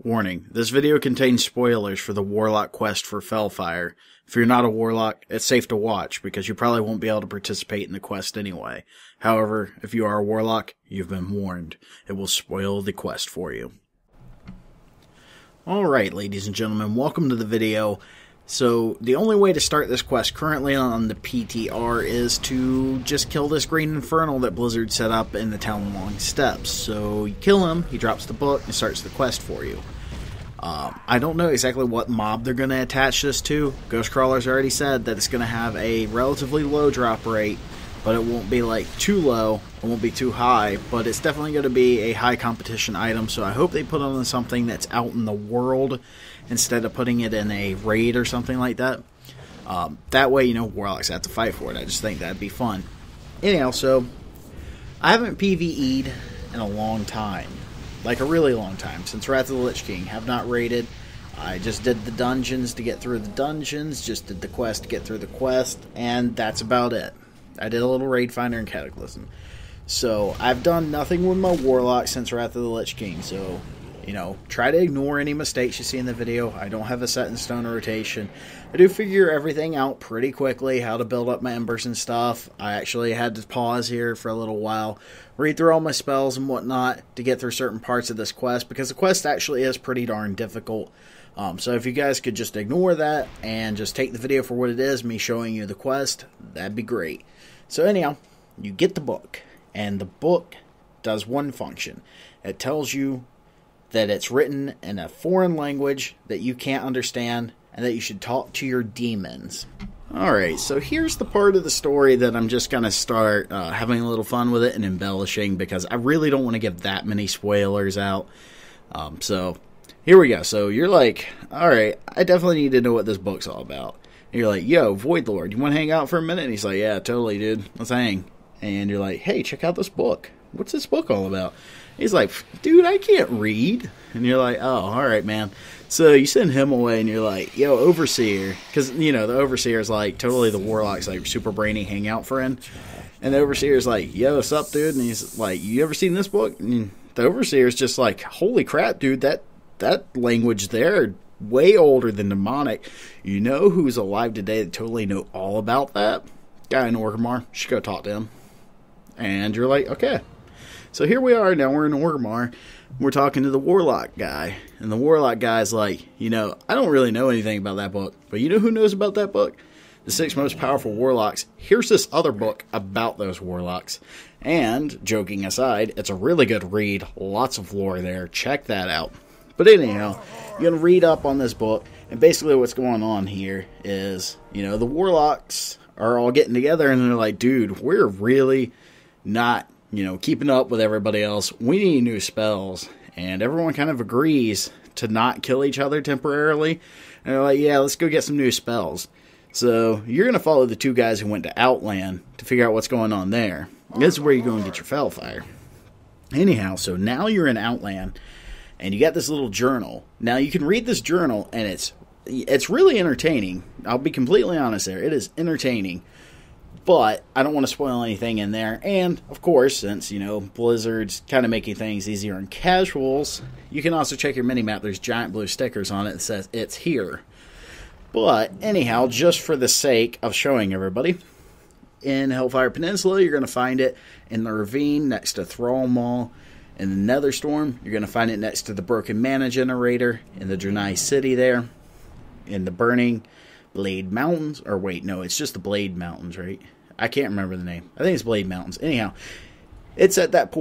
Warning, this video contains spoilers for the Warlock quest for Fellfire. If you're not a Warlock, it's safe to watch because you probably won't be able to participate in the quest anyway. However, if you are a Warlock, you've been warned. It will spoil the quest for you. Alright, ladies and gentlemen, welcome to the video. So, the only way to start this quest currently on the PTR is to just kill this Green Infernal that Blizzard set up in the Town Long Steps. So, you kill him, he drops the book, and starts the quest for you. I don't know exactly what mob they're going to attach this to. Ghostcrawler's already said that it's going to have a relatively low drop rate, but it won't be like too low, it won't be too high, but it's definitely going to be a high competition item, so I hope they put on something that's out in the world instead of putting it in a raid or something like that. That way, you know, Warlocks have to fight for it. I just think that'd be fun. Anyhow, so I haven't PvE'd in a long time. Like a really long time, since Wrath of the Lich King. Have not raided. I just did the dungeons to get through the dungeons, just did the quest to get through the quest, and that's about it. I did a little raid finder and cataclysm. So, I've done nothing with my Warlock since Wrath of the Lich King, so, you know, try to ignore any mistakes you see in the video. I don't have a set in stone rotation. I do figure everything out pretty quickly, how to build up my embers and stuff. I actually had to pause here for a little while, read through all my spells and whatnot to get through certain parts of this quest, because the quest actually is pretty darn difficult. So if you guys could just ignore that and just take the video for what it is, me showing you the quest, that'd be great. So anyhow, you get the book, and the book does one function. It tells you that it's written in a foreign language that you can't understand, and that you should talk to your demons. Alright, so here's the part of the story that I'm just going to start having a little fun with it and embellishing, because I really don't want to give that many spoilers out. So, here we go. So, you're like, alright, I definitely need to know what this book's all about. And you're like, yo, Void Lord, you want to hang out for a minute? And he's like, yeah, totally, dude. Let's hang. And you're like, hey, check out this book. What's this book all about? He's like, dude, I can't read. And you're like, oh, alright, man. So you send him away and you're like, yo, Overseer. Because, you know, the Overseer is like totally the Warlock's like super brainy hangout friend. And the Overseer is like, yo, what's up, dude? And he's like, you ever seen this book? And the Overseer is just like, holy crap, dude, that language there, way older than demonic. You know who's alive today that totally know all about that? Guy in Orgrimmar. You should go talk to him. And you're like, okay. So here we are, now we're in Orgrimmar. We're talking to the Warlock guy. And the Warlock guy's like, you know, I don't really know anything about that book. But you know who knows about that book? The 6 most powerful Warlocks. Here's this other book about those Warlocks. And, joking aside, it's a really good read. Lots of lore there. Check that out. But anyhow, you're going to read up on this book. And basically what's going on here is, you know, the Warlocks are all getting together. And they're like, dude, we're really not, you know, keeping up with everybody else. We need new spells. And everyone kind of agrees to not kill each other temporarily. And they're like, yeah, let's go get some new spells. So you're going to follow the 2 guys who went to Outland to figure out what's going on there. This is where you go and get your Fellfire. Anyhow, so now you're in Outland. And you got this little journal. Now you can read this journal and it's really entertaining. I'll be completely honest there. It is entertaining. But I don't want to spoil anything in there. And, of course, since, you know, Blizzard's kind of making things easier on casuals, you can also check your minimap. There's giant blue stickers on it that says, it's here. But, anyhow, just for the sake of showing everybody, in Hellfire Peninsula, you're going to find it in the ravine next to Thrall Mall. In the Netherstorm, you're going to find it next to the Broken Mana Generator in the Draenei City there. In the Burning Blade Mountains, or wait, no, it's just the Blade Mountains, right? I can't remember the name. I think it's Blade Mountains. Anyhow, it's at that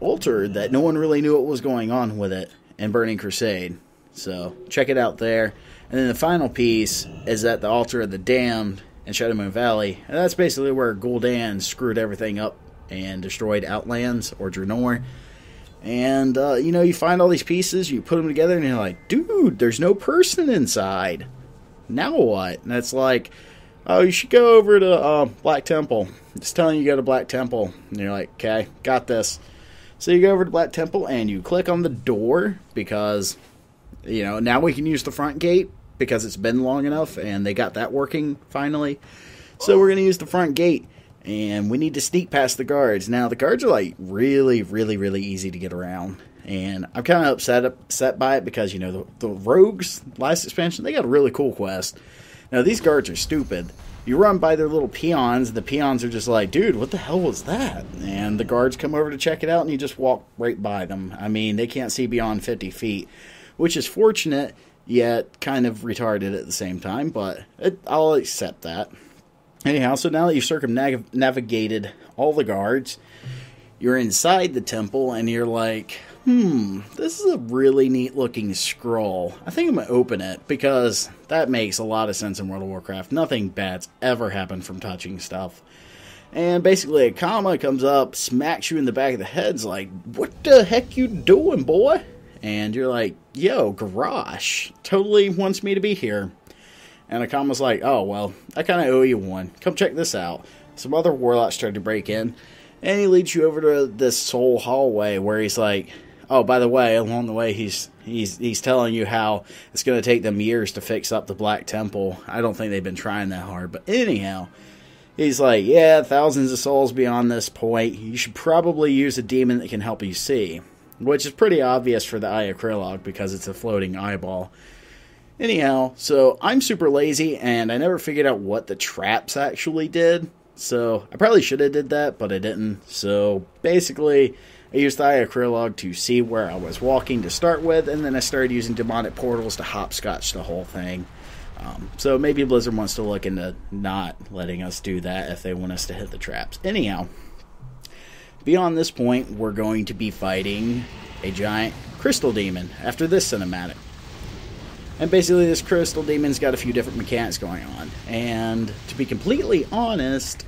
altar that no one really knew what was going on with it in Burning Crusade. So check it out there. And then the final piece is at the altar of the Damned in Shadowmoon Valley, and that's basically where Gul'dan screwed everything up and destroyed Outlands or Draenor. And you know, you find all these pieces, you put them together, and you're like, dude, there's no person inside. Now what? And it's like, oh, you should go over to Black Temple. It's telling you to go to Black Temple. And you're like, okay, got this. So you go over to Black Temple and you click on the door because, you know, now we can use the front gate because it's been long enough and they got that working finally. So we're going to use the front gate. And we need to sneak past the guards. Now, the guards are like really, really, really easy to get around. And I'm kind of upset by it because, you know, the rogues, last expansion, they got a really cool quest. Now, these guards are stupid. You run by their little peons, and the peons are just like, dude, what the hell was that? And the guards come over to check it out, and you just walk right by them. I mean, they can't see beyond 50 feet, which is fortunate, yet kind of retarded at the same time, but I'll accept that. Anyhow, so now that you've circumnavigated all the guards, you're inside the temple, and you're like, this is a really neat looking scroll. I think I'm going to open it, because that makes a lot of sense in World of Warcraft. Nothing bad's ever happened from touching stuff. And basically a comma comes up, smacks you in the back of the head, is like, what the heck you doing, boy? And you're like, yo, Garrosh totally wants me to be here. And a comma's like, oh, well, I kind of owe you one. Come check this out. Some other warlocks tried to break in, and he leads you over to this soul hallway where he's like, oh, by the way, along the way, he's telling you how it's going to take them years to fix up the Black Temple. I don't think they've been trying that hard. But anyhow, he's like, yeah, thousands of souls beyond this point. You should probably use a demon that can help you see. Which is pretty obvious for the Eye of Warlock because it's a floating eyeball. Anyhow, so I'm super lazy, and I never figured out what the traps actually did. So I probably should have did that, but I didn't. So basically, I used the Eye of Warlock to see where I was walking to start with, and then I started using demonic portals to hopscotch the whole thing. So maybe Blizzard wants to look into not letting us do that if they want us to hit the traps. Anyhow, beyond this point, we're going to be fighting a giant crystal demon after this cinematic. And basically this crystal demon's got a few different mechanics going on. And to be completely honest,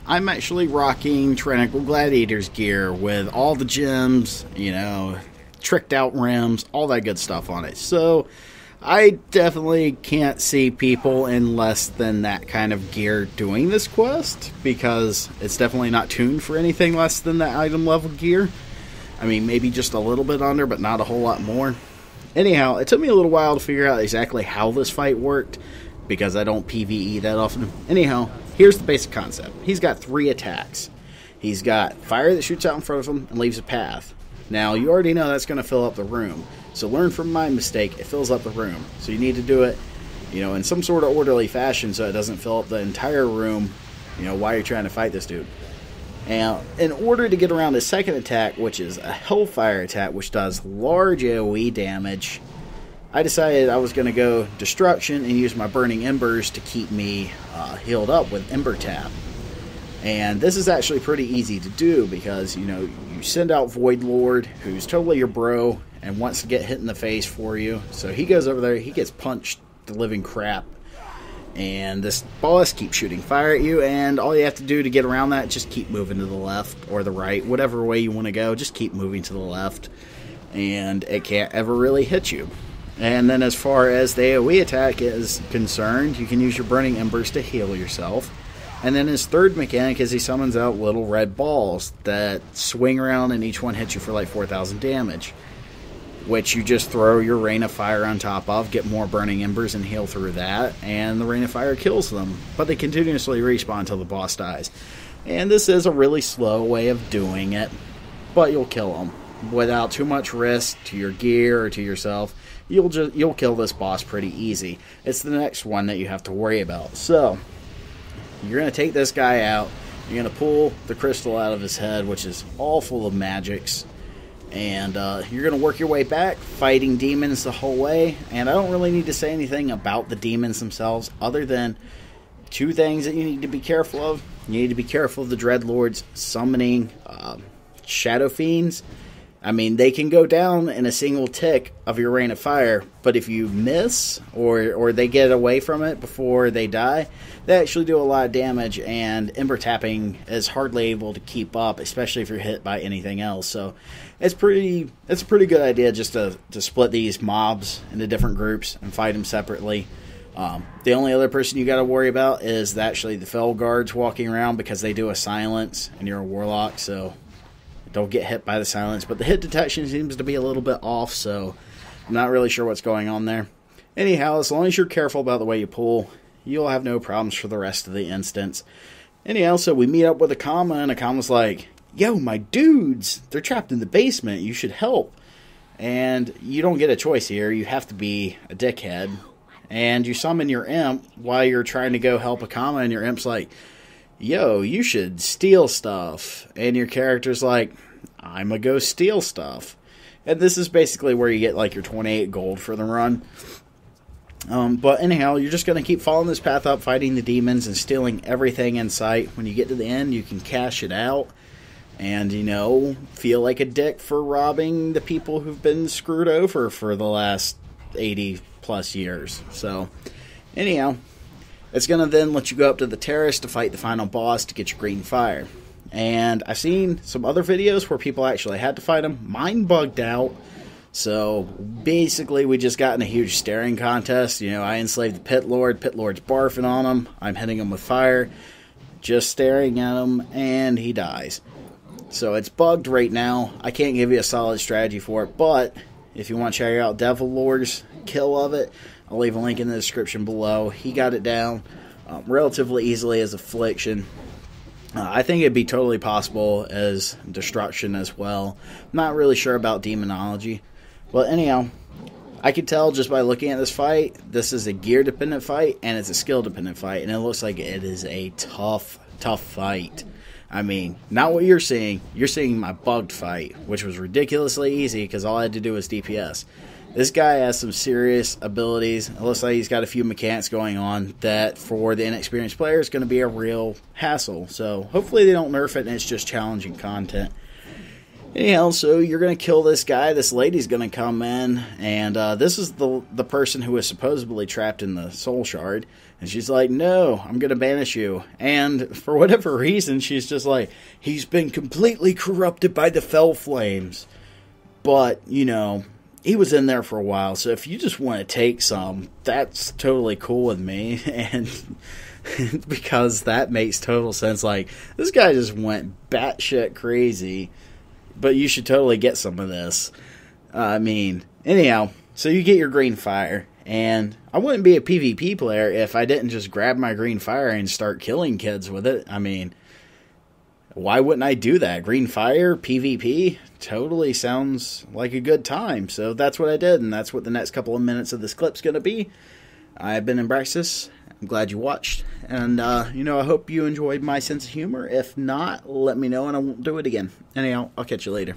I'm actually rocking Tyrannical Gladiator's gear with all the gems, you know, tricked out rims, all that good stuff on it. So I definitely can't see people in less than that kind of gear doing this quest, because it's definitely not tuned for anything less than that item level gear. I mean, maybe just a little bit under, but not a whole lot more. Anyhow, it took me a little while to figure out exactly how this fight worked, because I don't PvE that often. Anyhow, here's the basic concept. He's got 3 attacks. He's got fire that shoots out in front of him and leaves a path. Now, you already know that's going to fill up the room. So learn from my mistake, it fills up the room. So you need to do it, you know, in some sort of orderly fashion so it doesn't fill up the entire room, you know, while you're trying to fight this dude. Now, in order to get around his second attack, which is a Hellfire attack, which does large AoE damage, I decided I was going to go Destruction and use my Burning Embers to keep me healed up with Ember Tap. And this is actually pretty easy to do because, you know, you send out Void Lord, who's totally your bro and wants to get hit in the face for you. So he goes over there, he gets punched the living crap. And this boss keeps shooting fire at you, and all you have to do to get around that, just keep moving to the left or the right, whatever way you want to go, just keep moving to the left, and it can't ever really hit you. And then as far as the AoE attack is concerned, you can use your Burning Embers to heal yourself. And then his third mechanic is he summons out little red balls that swing around, and each one hits you for like 4,000 damage. Which you just throw your Rain of Fire on top of, get more Burning Embers and heal through that, and the Rain of Fire kills them. But they continuously respawn until the boss dies. And this is a really slow way of doing it, but you'll kill them. Without too much risk to your gear or to yourself, you'll kill this boss pretty easy. It's the next one that you have to worry about. So, you're going to take this guy out, you're going to pull the crystal out of his head, which is all full of magics. And you're going to work your way back, fighting demons the whole way. And I don't really need to say anything about the demons themselves, other than 2 things that you need to be careful of. You need to be careful of the Dreadlords summoning Shadow Fiends. I mean, they can go down in a single tick of your Rain of Fire, but if you miss, or they get away from it before they die, they actually do a lot of damage, and Ember Tapping is hardly able to keep up, especially if you're hit by anything else. So it's a pretty good idea just to split these mobs into different groups and fight them separately. The only other person you got to worry about is actually the Fel Guards walking around, because they do a silence, and you're a Warlock, so don't get hit by the silence. But the hit detection seems to be a little bit off, so I'm not really sure what's going on there. Anyhow, as long as you're careful about the way you pull, you'll have no problems for the rest of the instance. Anyhow, so we meet up with Akama, and Akama's like, yo, my dudes, they're trapped in the basement. You should help. And you don't get a choice here. You have to be a dickhead. And you summon your imp while you're trying to go help Akama, and your imp's like, yo, you should steal stuff. And your character's like, I'm gonna go steal stuff. And this is basically where you get like your 28 gold for the run. But anyhow, you're just going to keep following this path up, fighting the demons and stealing everything in sight. When you get to the end, you can cash it out and, you know, feel like a dick for robbing the people who've been screwed over for the last 80 plus years. So, anyhow, it's going to then let you go up to the terrace to fight the final boss to get your green fire. And I've seen some other videos where people actually had to fight him. Mine bugged out. So, basically, we just got in a huge staring contest. You know, I enslaved the Pit Lord. Pit Lord's barfing on him. I'm hitting him with fire. Just staring at him, and he dies. So, it's bugged right now. I can't give you a solid strategy for it. But, if you want to check out Devil Lord's kill of it, I'll leave a link in the description below. He got it down relatively easily as Affliction. I think it'd be totally possible as Destruction as well. I'm not really sure about Demonology. But anyhow, I could tell just by looking at this fight, this is a gear-dependent fight, and it's a skill-dependent fight, and it looks like it is a tough fight. I mean, not what you're seeing. You're seeing my bugged fight, which was ridiculously easy because all I had to do was DPS. This guy has some serious abilities. It looks like he's got a few mechanics going on that, for the inexperienced player, is going to be a real hassle. So, hopefully they don't nerf it and it's just challenging content. Anyhow, so you're going to kill this guy. This lady's going to come in, and this is the person who was supposedly trapped in the soul shard. And she's like, no, I'm going to banish you. And for whatever reason, she's just like, he's been completely corrupted by the fell flames. But, you know, he was in there for a while, so if you just want to take some, that's totally cool with me. And because that makes total sense. Like, this guy just went batshit crazy. But you should totally get some of this. I mean, anyhow, so you get your green fire. And I wouldn't be a PvP player if I didn't just grab my green fire and start killing kids with it. I mean, why wouldn't I do that? Green fire, PvP, totally sounds like a good time. So that's what I did, and that's what the next couple of minutes of this clip's going to be. I've been Anbraxas. I'm glad you watched. And, you know, I hope you enjoyed my sense of humor. If not, let me know and I won't do it again. Anyhow, I'll catch you later.